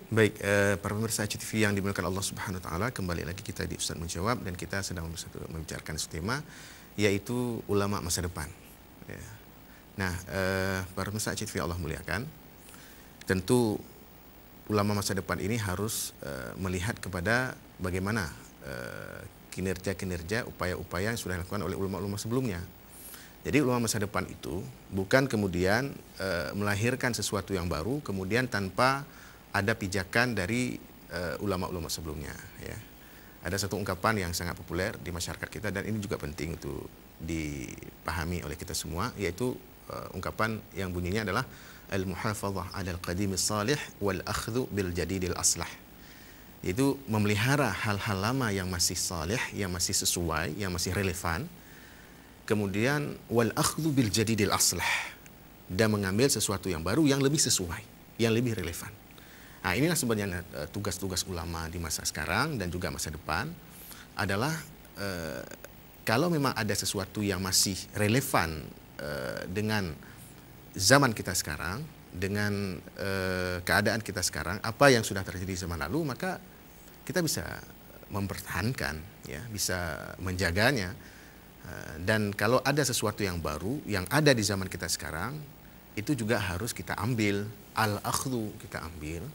Baik, para pemirsa HTV yang dimuliakan Allah Subhanahu wa taala, kembali lagi kita di Ustaz Menjawab dan kita sedang membicarakan satu tema yaitu ulama masa depan. Ya. Nah, para pemirsa HTV Allah muliakan, tentu ulama masa depan ini harus melihat kepada bagaimana kinerja-kinerja, upaya-upaya yang sudah dilakukan oleh ulama-ulama sebelumnya. Jadi ulama masa depan itu bukan kemudian melahirkan sesuatu yang baru kemudian tanpa ada pijakan dari ulama-ulama sebelumnya. Ya. Ada satu ungkapan yang sangat populer di masyarakat kita dan ini juga penting untuk dipahami oleh kita semua, yaitu ungkapan yang bunyinya adalah al-muhafadzah 'alal qadimis salih wal akhdhu bil jadidil aslah. Yaitu memelihara hal-hal lama yang masih saleh, yang masih sesuai, yang masih relevan. Kemudian wal akhdhu bil jadidil aslah, dan mengambil sesuatu yang baru yang lebih sesuai, yang lebih relevan. Nah, inilah sebenarnya tugas-tugas ulama di masa sekarang dan juga masa depan adalah kalau memang ada sesuatu yang masih relevan dengan zaman kita sekarang, dengan keadaan kita sekarang, apa yang sudah terjadi zaman lalu, maka kita bisa mempertahankan, ya, bisa menjaganya. Dan kalau ada sesuatu yang baru yang ada di zaman kita sekarang, itu juga harus kita ambil, al-akhdhu kita ambil.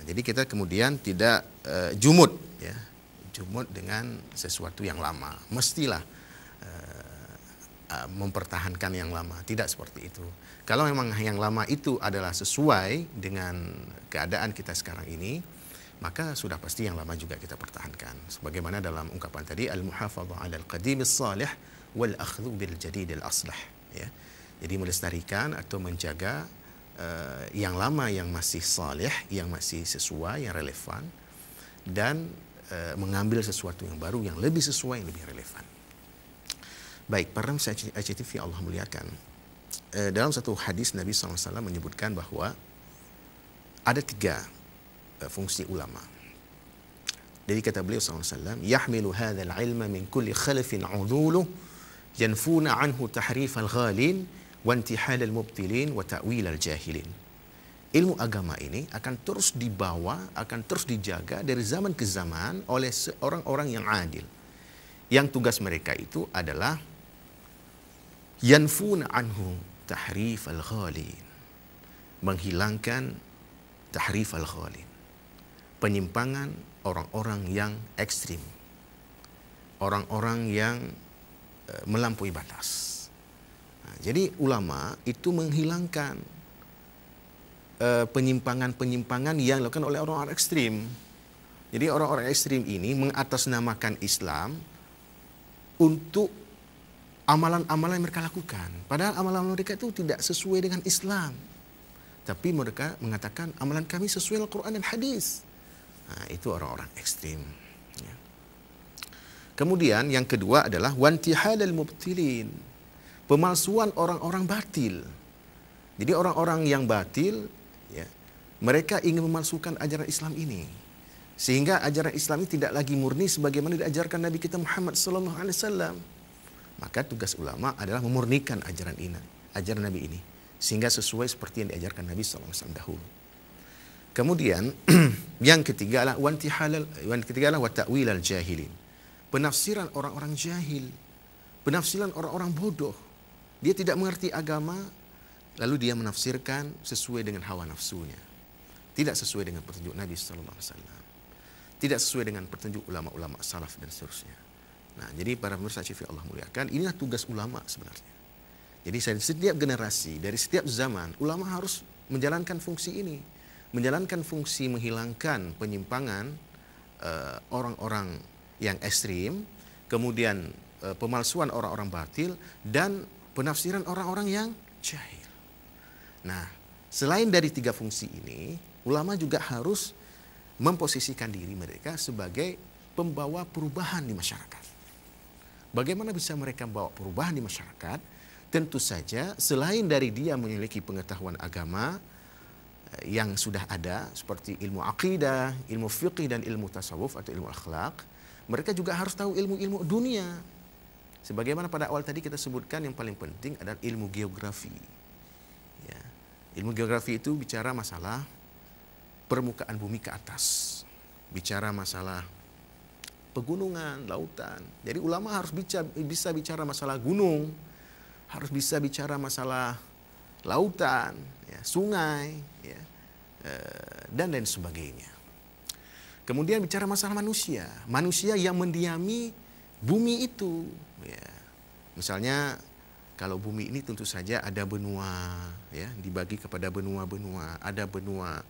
Jadi kita kemudian tidak jumud, ya, jumud dengan sesuatu yang lama. Mestilah mempertahankan yang lama. Tidak seperti itu. Kalau memang yang lama itu adalah sesuai dengan keadaan kita sekarang ini, maka sudah pasti yang lama juga kita pertahankan. Sebagaimana dalam ungkapan tadi, al-muhafadzah 'alal qadimis salih wal akhdhu bil jadidil aslah. Ya. Jadi melestarikan atau menjaga yang lama yang masih saleh, yang masih sesuai, yang relevan, dan mengambil sesuatu yang baru yang lebih sesuai, yang lebih relevan. Baik, para HTV Allah muliakan. Dalam satu hadis Nabi SAW menyebutkan bahwa ada 3 fungsi ulama. Jadi kata beliau SAW, yahmilu hadzal ilma min kulli khalafin 'udhuluh yanfuna anhu tahrif al-ghalin wa intihal al-mubtilin wa ta'wil al-jahilin. Ilmu agama ini akan terus dibawa, akan terus dijaga dari zaman ke zaman oleh orang-orang yang adil. Yang tugas mereka itu adalah yanfuna anhu tahrif al-ghalin, menghilangkan tahrif al-ghalin, penyimpangan orang-orang yang ekstrim, orang-orang yang melampaui batas. Nah, jadi ulama itu menghilangkan penyimpangan-penyimpangan yang dilakukan oleh orang-orang ekstrim. Jadi orang-orang ekstrim ini mengatasnamakan Islam untuk amalan-amalan yang mereka lakukan. Padahal amalan mereka itu tidak sesuai dengan Islam. Tapi mereka mengatakan amalan kami sesuai Al-Quran dan Hadis. Nah, itu orang-orang ekstrim. Ya. Kemudian yang kedua adalah wantihal al-mubtilin, pemalsuan orang-orang batil. Jadi orang-orang yang batil, ya, mereka ingin memalsukan ajaran Islam ini, sehingga ajaran Islam ini tidak lagi murni sebagaimana diajarkan Nabi kita Muhammad SAW. Maka tugas ulama adalah memurnikan ajaran ini, ajaran Nabi ini, sehingga sesuai seperti yang diajarkan Nabi SAW dahulu. Kemudian yang ketiga adalah wa ta'wil al-jahilin, penafsiran orang-orang jahil, penafsiran orang-orang bodoh. Dia tidak mengerti agama, lalu dia menafsirkan sesuai dengan hawa nafsunya, tidak sesuai dengan petunjuk Nabi SAW, tidak sesuai dengan petunjuk ulama-ulama salaf dan seterusnya. Nah, jadi para pemirsa HTV Allah muliakan, inilah tugas ulama sebenarnya. Jadi dari setiap generasi, dari setiap zaman, ulama harus menjalankan fungsi ini, menjalankan fungsi menghilangkan penyimpangan orang-orang yang ekstrim, kemudian pemalsuan orang-orang batil, dan penafsiran orang-orang yang jahil. Nah, selain dari 3 fungsi ini, ulama juga harus memposisikan diri mereka sebagai pembawa perubahan di masyarakat. Bagaimana bisa mereka membawa perubahan di masyarakat? Tentu saja selain dari dia memiliki pengetahuan agama yang sudah ada seperti ilmu akidah, ilmu fiqih dan ilmu tasawuf atau ilmu akhlak, mereka juga harus tahu ilmu-ilmu dunia. Sebagaimana pada awal tadi kita sebutkan, yang paling penting adalah ilmu geografi. Ya. Ilmu geografi itu bicara masalah permukaan bumi ke atas. Bicara masalah pegunungan, lautan. Jadi ulama harus bisa bicara masalah gunung, harus bisa bicara masalah lautan, ya, sungai, ya, dan lain sebagainya. Kemudian bicara masalah manusia, manusia yang mendiami bumi itu. Ya. Misalnya kalau bumi ini tentu saja ada benua, ya, dibagi kepada benua-benua. Ada benua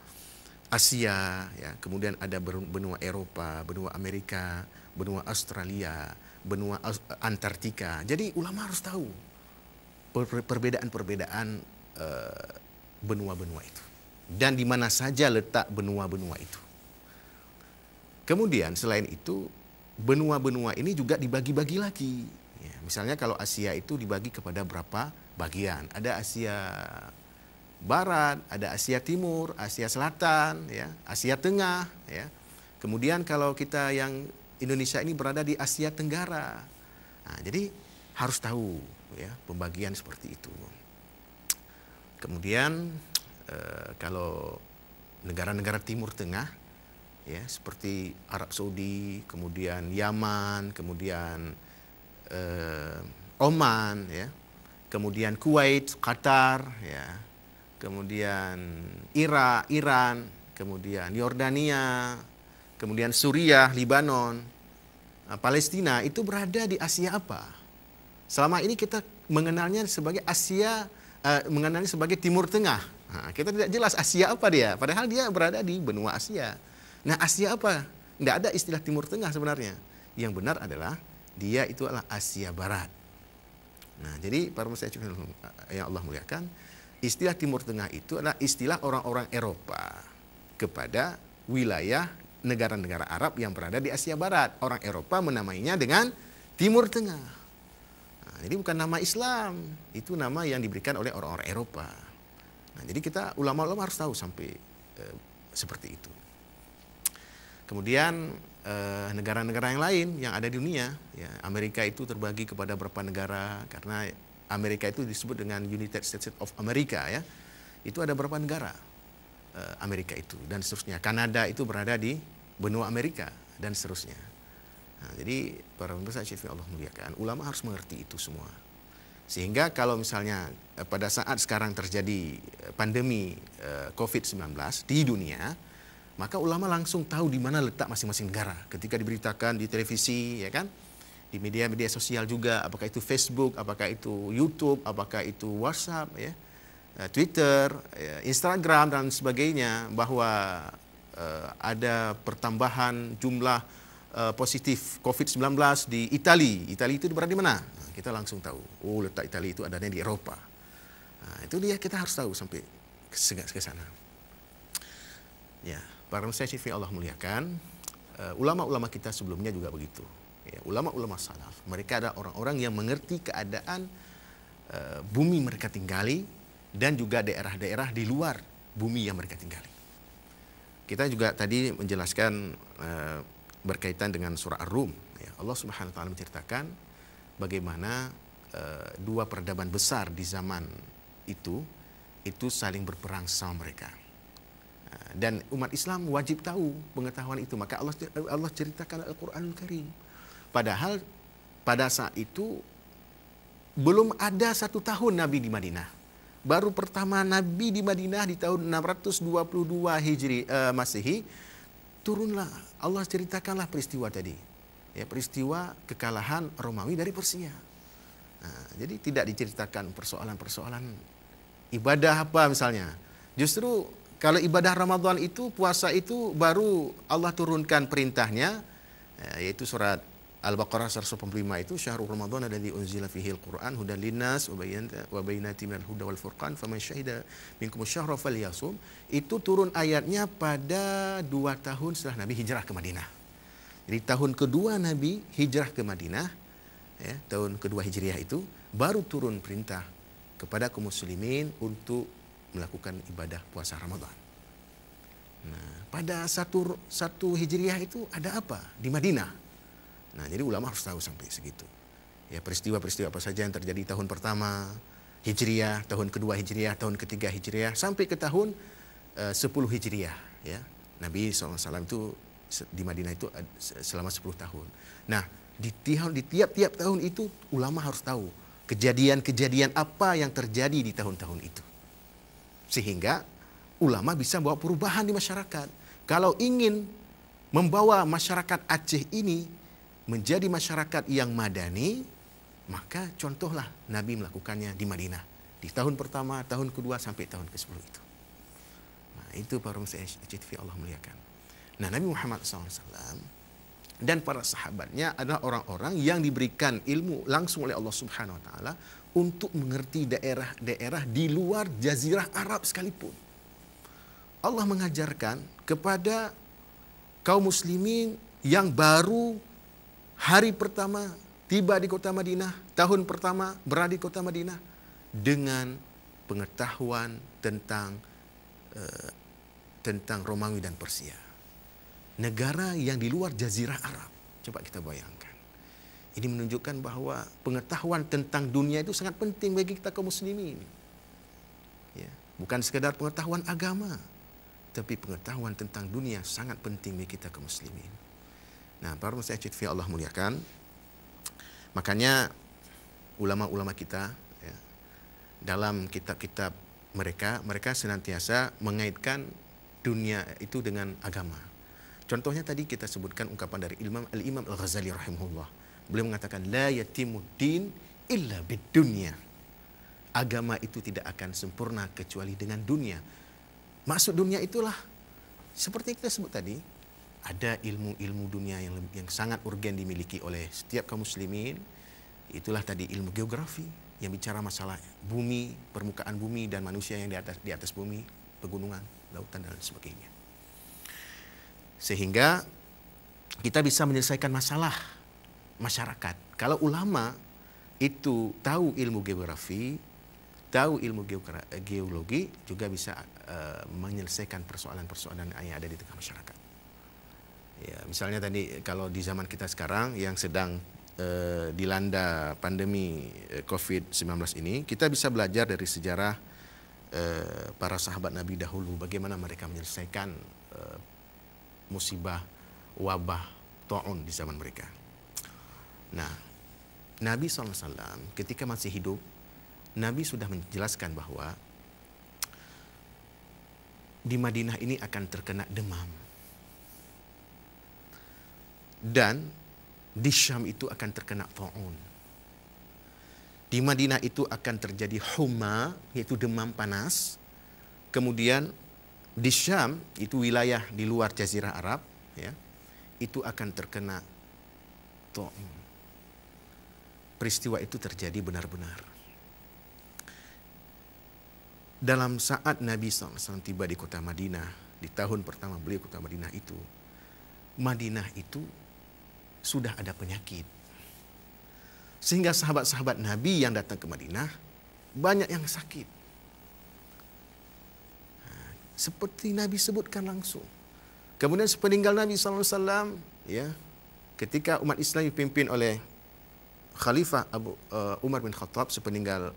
Asia, ya, kemudian ada benua Eropa, benua Amerika, benua Australia, benua Antartika. Jadi ulama harus tahu perbedaan-perbedaan benua-benua itu dan di mana saja letak benua-benua itu. Kemudian selain itu benua-benua ini juga dibagi-bagi lagi. Ya, misalnya kalau Asia itu dibagi kepada berapa bagian? Ada Asia Barat, ada Asia Timur, Asia Selatan, ya, Asia Tengah, ya. Kemudian kalau kita yang Indonesia ini berada di Asia Tenggara. Nah, jadi harus tahu, ya, pembagian seperti itu. Kemudian kalau negara-negara Timur Tengah, ya, seperti Arab Saudi, kemudian Yaman, kemudian Oman, ya, kemudian Kuwait, Qatar, ya, kemudian Irak, Iran, kemudian Yordania, kemudian Suriah, Libanon, Palestina, itu berada di Asia apa? Selama ini kita mengenalnya sebagai Asia, mengenalnya sebagai Timur Tengah. Nah, kita tidak jelas Asia apa dia, padahal dia berada di benua Asia. Nah, Asia apa? Tidak ada istilah Timur Tengah sebenarnya. Yang benar adalah dia itu adalah Asia Barat. Nah, jadi para muslim yang Allah muliakan, istilah Timur Tengah itu adalah istilah orang-orang Eropa kepada wilayah negara-negara Arab yang berada di Asia Barat. Orang Eropa menamainya dengan Timur Tengah. Nah, jadi bukan nama Islam, itu nama yang diberikan oleh orang-orang Eropa. Nah, jadi kita ulama-ulama harus tahu sampai seperti itu. Kemudian negara-negara yang lain yang ada di dunia, ya, Amerika itu terbagi kepada beberapa negara karena Amerika itu disebut dengan United States of America, ya. Itu ada beberapa negara Amerika itu dan seterusnya. Kanada itu berada di benua Amerika dan seterusnya. Nah, jadi para pemirsa yang Allah muliakan, ulama harus mengerti itu semua. Sehingga kalau misalnya pada saat sekarang terjadi pandemi COVID-19 di dunia, maka ulama langsung tahu di mana letak masing-masing negara. Ketika diberitakan di televisi, ya kan, di media-media sosial juga, apakah itu Facebook, apakah itu YouTube, apakah itu WhatsApp, ya, Twitter, ya, Instagram dan sebagainya, bahwa ada pertambahan jumlah positif COVID-19 di Italia. Italia itu berada di mana? Nah, kita langsung tahu. Oh, letak Italia itu adanya di Eropa. Nah, itu dia kita harus tahu sampai ke sana. Ya, para muslim Allah muliakan, ulama-ulama kita sebelumnya juga begitu. Ya, ulama-ulama salaf, mereka adalah orang-orang yang mengerti keadaan bumi mereka tinggali dan juga daerah-daerah di luar bumi yang mereka tinggali. Kita juga tadi menjelaskan berkaitan dengan surah Ar-Rum. Ya, Allah Subhanahu wa taala menceritakan bagaimana dua peradaban besar di zaman itu saling berperang sama mereka. Dan umat Islam wajib tahu pengetahuan itu. Maka Allah ceritakan Al-Quranul Karim. Padahal pada saat itu belum ada 1 tahun Nabi di Madinah. Baru pertama Nabi di Madinah di tahun 622 Hijri Masehi, turunlah, Allah ceritakanlah peristiwa tadi. Ya, peristiwa kekalahan Romawi dari Persia. Nah, jadi tidak diceritakan persoalan-persoalan ibadah apa misalnya. Justru kalau ibadah Ramadan itu, puasa itu baru Allah turunkan perintahnya, yaitu surat Al-Baqarah 185 itu, syahrul Ramadan alladzi unzila fihi al-Qur'an hudan linnas wa bayyinatin minal huda wal furqan faman syahida minkum asy-syahra falyasum. Itu turun ayatnya pada 2 tahun setelah Nabi hijrah ke Madinah. Jadi tahun kedua Nabi hijrah ke Madinah, ya, tahun kedua Hijriah itu baru turun perintah kepada kaum muslimin untuk melakukan ibadah puasa Ramadan. Nah, pada satu Hijriah itu ada apa di Madinah? Nah, jadi ulama harus tahu sampai segitu. Ya, peristiwa-peristiwa apa saja yang terjadi tahun pertama Hijriah, tahun kedua Hijriah, tahun ketiga Hijriah, sampai ke tahun 10 Hijriah. Ya, Nabi SAW itu di Madinah itu selama 10 tahun. Nah, di tiap-tiap tahun itu ulama harus tahu kejadian-kejadian apa yang terjadi di tahun-tahun itu. Sehingga ulama bisa membawa perubahan di masyarakat. Kalau ingin membawa masyarakat Aceh ini menjadi masyarakat yang madani, maka contohlah Nabi melakukannya di Madinah. Di tahun pertama, tahun kedua, sampai tahun ke-10 itu. Nah, itu para musyifi Allah muliakan. Nah, Nabi Muhammad SAW dan para sahabatnya adalah orang-orang yang diberikan ilmu langsung oleh Allah Subhanahu Wa Taala untuk mengerti daerah-daerah di luar Jazirah Arab sekalipun. Allah mengajarkan kepada kaum muslimin yang baru hari pertama tiba di kota Madinah, tahun pertama berada di kota Madinah, dengan pengetahuan tentang Romawi dan Persia. Negara yang di luar Jazirah Arab. Coba kita bayangkan. Ini menunjukkan bahwa pengetahuan tentang dunia itu sangat penting bagi kita kaum muslimin. Ya, bukan sekadar pengetahuan agama, tapi pengetahuan tentang dunia sangat penting bagi kita kaum muslimin. Nah, para musyifi Allah muliakan. Makanya ulama-ulama kita ya, dalam kitab-kitab mereka senantiasa mengaitkan dunia itu dengan agama. Contohnya tadi kita sebutkan ungkapan dari Al-Imam Al-Ghazali rahimahullah. Beliau mengatakan la yatimuddin illa bidunya. Agama itu tidak akan sempurna kecuali dengan dunia. Maksud dunia itulah seperti yang kita sebut tadi, ada ilmu-ilmu dunia yang sangat urgen dimiliki oleh setiap kaum muslimin. Itulah tadi ilmu geografi yang bicara masalah bumi, permukaan bumi dan manusia yang di atas bumi, pegunungan, lautan dan sebagainya. Sehingga kita bisa menyelesaikan masalah masyarakat. Kalau ulama itu tahu ilmu geografi, tahu ilmu geologi, juga bisa menyelesaikan persoalan-persoalan yang ada di tengah masyarakat. Ya, misalnya tadi kalau di zaman kita sekarang yang sedang dilanda pandemi COVID-19 ini, kita bisa belajar dari sejarah para sahabat Nabi dahulu, bagaimana mereka menyelesaikan musibah, wabah, ta'un di zaman mereka. Nah, Nabi SAW ketika masih hidup, Nabi sudah menjelaskan bahwa di Madinah ini akan terkena demam. Dan di Syam itu akan terkena ta'un. Di Madinah itu akan terjadi humma, yaitu demam panas. Kemudian di Syam, itu wilayah di luar Jazirah Arab, ya, itu akan terkena ta'un. Peristiwa itu terjadi benar-benar. Dalam saat Nabi SAW tiba di kota Madinah, di tahun pertama beliau kota Madinah itu sudah ada penyakit. Sehingga sahabat-sahabat Nabi yang datang ke Madinah, banyak yang sakit. Seperti Nabi sebutkan langsung. Kemudian sepeninggal Nabi SAW, ya, ketika umat Islam dipimpin oleh Khalifah Umar bin Khattab, sepeninggal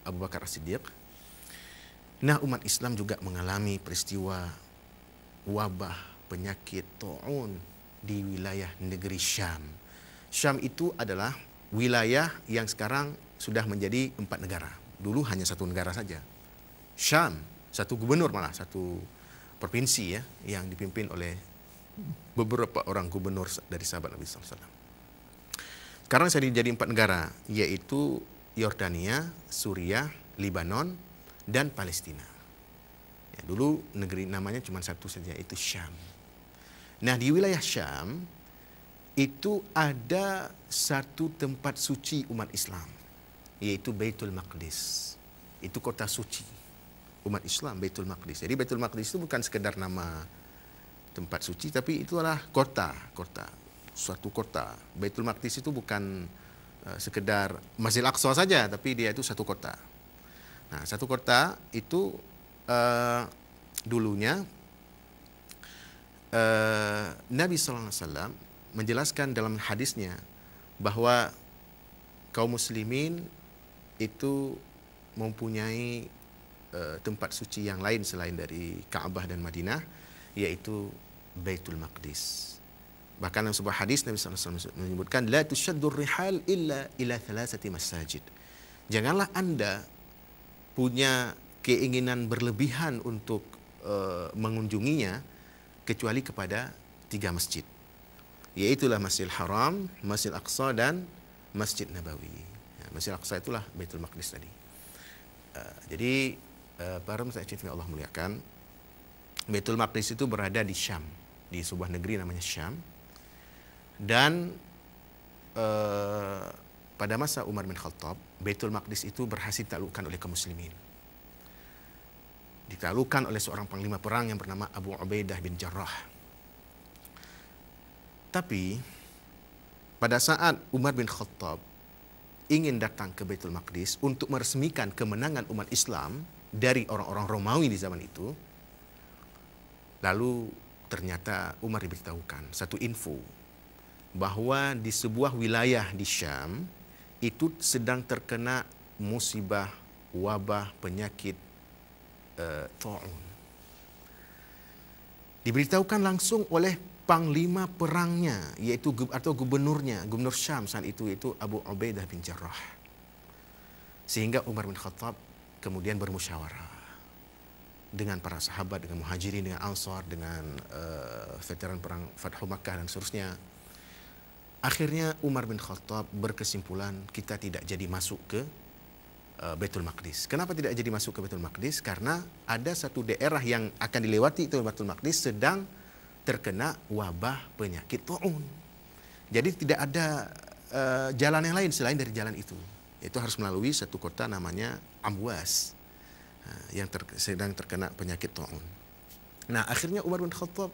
Abu Bakar As-Siddiq, nah umat Islam juga mengalami peristiwa wabah, penyakit, ta'un di wilayah negeri Syam. Syam itu adalah wilayah yang sekarang sudah menjadi 4 negara. Dulu hanya 1 negara saja. Syam, 1 gubernur malah, 1 provinsi ya, yang dipimpin oleh beberapa orang gubernur dari sahabat Nabi SAW. Sekarang saya jadi 4 negara, yaitu Yordania, Suriah, Libanon, dan Palestina. Ya, dulu negeri namanya cuma 1 saja, itu Syam. Nah, di wilayah Syam itu ada 1 tempat suci umat Islam, yaitu Baitul Maqdis. Itu kota suci umat Islam, Baitul Maqdis. Jadi Baitul Maqdis itu bukan sekedar nama tempat suci, tapi itu adalah kota, suatu kota. Baitul Maqdis itu bukan sekedar Masjid Al-Aqsa saja, tapi dia itu 1 kota. Nah, 1 kota itu dulunya Nabi SAW menjelaskan dalam hadisnya bahwa kaum muslimin itu mempunyai tempat suci yang lain selain dari Ka'bah dan Madinah, yaitu Baitul Maqdis. Bahkan dalam sebuah hadis Nabi SAW menyebutkan, la tushaddur rihal illa ila thalathati masajid. Janganlah Anda punya keinginan berlebihan untuk mengunjunginya kecuali kepada 3 masjid. Yaitulah Masjidil Haram, Masjid Aqsa dan Masjid Nabawi. Masjid Aqsa itulah Baitul Maqdis tadi. Jadi para muslimin yang Allah muliakan, Baitul Maqdis itu berada di Syam, di sebuah negeri namanya Syam. Dan pada masa Umar bin Khattab, Baitul Maqdis itu berhasil ditaklukkan oleh kaum muslimin. Ditaklukkan oleh seorang panglima perang yang bernama Abu Ubaidah bin Jarrah. Tapi pada saat Umar bin Khattab ingin datang ke Baitul Maqdis untuk meresmikan kemenangan umat Islam dari orang-orang Romawi di zaman itu, lalu ternyata Umar diberitahukan satu info bahwa di sebuah wilayah di Syam itu sedang terkena musibah, wabah, penyakit ta'un. Diberitahukan langsung oleh panglima perangnya, yaitu atau gubernurnya, gubernur Syam saat itu, yaitu Abu Ubaidah bin Jarrah. Sehingga Umar bin Khattab kemudian bermusyawarah dengan para sahabat, dengan muhajirin, dengan ansar, dengan veteran perang Fathu Makkah dan seterusnya. Akhirnya Umar bin Khattab berkesimpulan, kita tidak jadi masuk ke Baitul Maqdis. Kenapa tidak jadi masuk ke Baitul Maqdis? Karena ada satu daerah yang akan dilewati itu Baitul Maqdis sedang terkena wabah penyakit ta'un. Jadi tidak ada jalan yang lain selain dari jalan itu. Itu harus melalui satu kota namanya Amwas yang sedang terkena penyakit ta'un. Nah, akhirnya Umar bin Khattab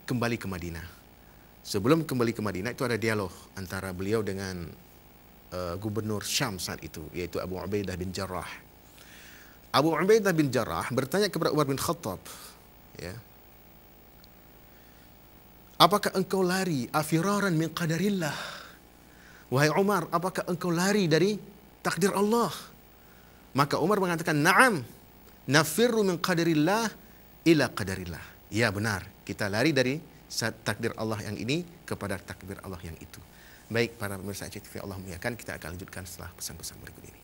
kembali ke Madinah. Sebelum kembali ke Madinah itu ada dialog antara beliau dengan gubernur Syam saat itu, yaitu Abu Ubaidah bin Jarrah. Abu Ubaidah bin Jarrah bertanya kepada Umar bin Khattab, ya, apakah engkau lari afiraran min qadarillah? Wahai Umar, apakah engkau lari dari takdir Allah? Maka Umar mengatakan, na'am, nafirru min qadarillah ila qadarillah. Ya benar, kita lari dari takdir Allah yang ini kepada takdir Allah yang itu. Baik para pemirsa ICTV Allah muliakan, kita akan lanjutkan setelah pesan-pesan berikut ini.